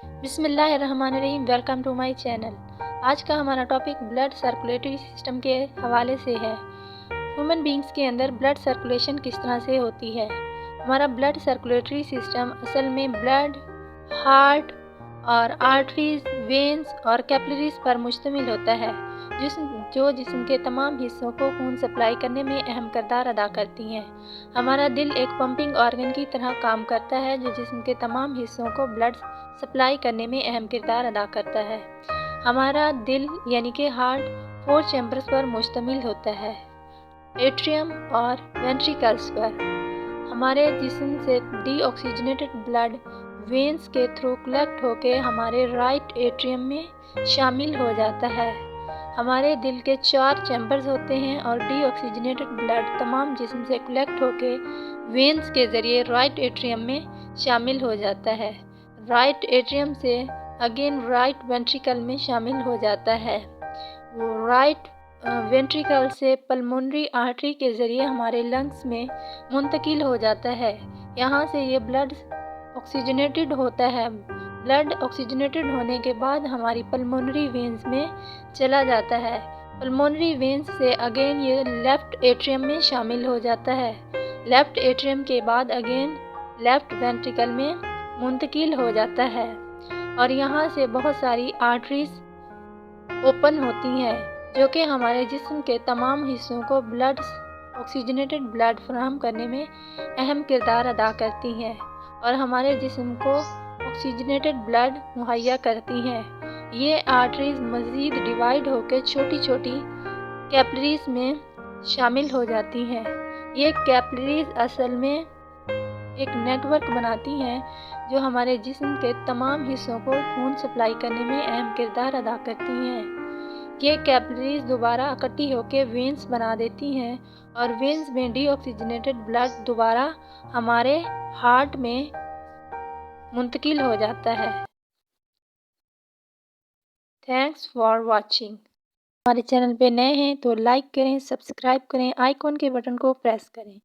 बिस्मिल्लाहिर्रहमानिर्रहीम। Welcome to my channel. आज का हमारा टॉपिक ब्लड सर्कुलेटरी सिस्टम के हवाले से है। ह्यूमन बींग्स के अंदर ब्लड सर्कुलेशन किस तरह से होती है। हमारा ब्लड सर्कुलेटरी सिस्टम असल में ब्लड, हार्ट और आर्टरीज, वेन्स और कैपिलरीज पर मुश्तमिल होता है, जो जिस्म के तमाम हिस्सों को खून सप्लाई करने में अहम किरदार अदा करती हैं। हमारा दिल एक पंपिंग ऑर्गन की तरह काम करता है, जो जिस्म के तमाम हिस्सों को ब्लड सप्लाई करने में अहम किरदार अदा करता है। हमारा दिल यानी कि हार्ट 4 चैम्बर्स पर मुश्तमिल होता है, एट्रियम और वेंट्रिकल्स पर। हमारे जिस्म से डीऑक्सीजनेटेड ब्लड वेन्स के थ्रू कलेक्ट होकर हमारे राइट एट्रियम में शामिल हो जाता है। हमारे दिल के 4 चैम्बर्स होते हैं और डीऑक्सीजनेटेड ब्लड तमाम जिस्म से कलेक्ट होकर वेन्स के ज़रिए राइट एट्रियम में शामिल हो जाता है। राइट एट्रियम से अगेन राइट वेंट्रिकल में शामिल हो जाता है। वो राइट वेंट्रिकल से पल्मोनरी आर्टरी के ज़रिए हमारे लंग्स में मुंतकिल हो जाता है। यहाँ से ये ब्लड ऑक्सीजनेटेड होता है। ब्लड ऑक्सीजनेटेड होने के बाद हमारी पल्मोनरी वेन्स में चला जाता है। पल्मोनरी वेन्स से अगेन ये लेफ़्ट एट्रियम में शामिल हो जाता है। लेफ़्ट एट्रियम के बाद अगेन लेफ़्ट वेंट्रिकल में मुंतकिल हो जाता है और यहाँ से बहुत सारी आर्टरीज ओपन होती हैं, जो कि हमारे जिस्म के तमाम हिस्सों को ब्लड ऑक्सीजनेटेड ब्लड फराहम करने में अहम किरदार अदा करती हैं और हमारे जिस्म को ऑक्सीजनेटेड ब्लड मुहैया करती हैं। ये आर्टरीज मज़ीद डिवाइड होकर छोटी छोटी कैपिलरीज में शामिल हो जाती हैं। ये कैपिलरीज असल में एक नेटवर्क बनाती हैं, जो हमारे जिस्म के तमाम हिस्सों को खून सप्लाई करने में अहम किरदार अदा करती हैं। ये कैपिलरीज दोबारा इकट्ठी होकर वेन्स बना देती हैं और वेन्स में डीऑक्सीजनेटेड ब्लड दोबारा हमारे हार्ट में मुंतकिल हो जाता है। Thanks for watching. हमारे चैनल पे नए हैं तो लाइक करें, सब्सक्राइब करें, आइकॉन के बटन को प्रेस करें।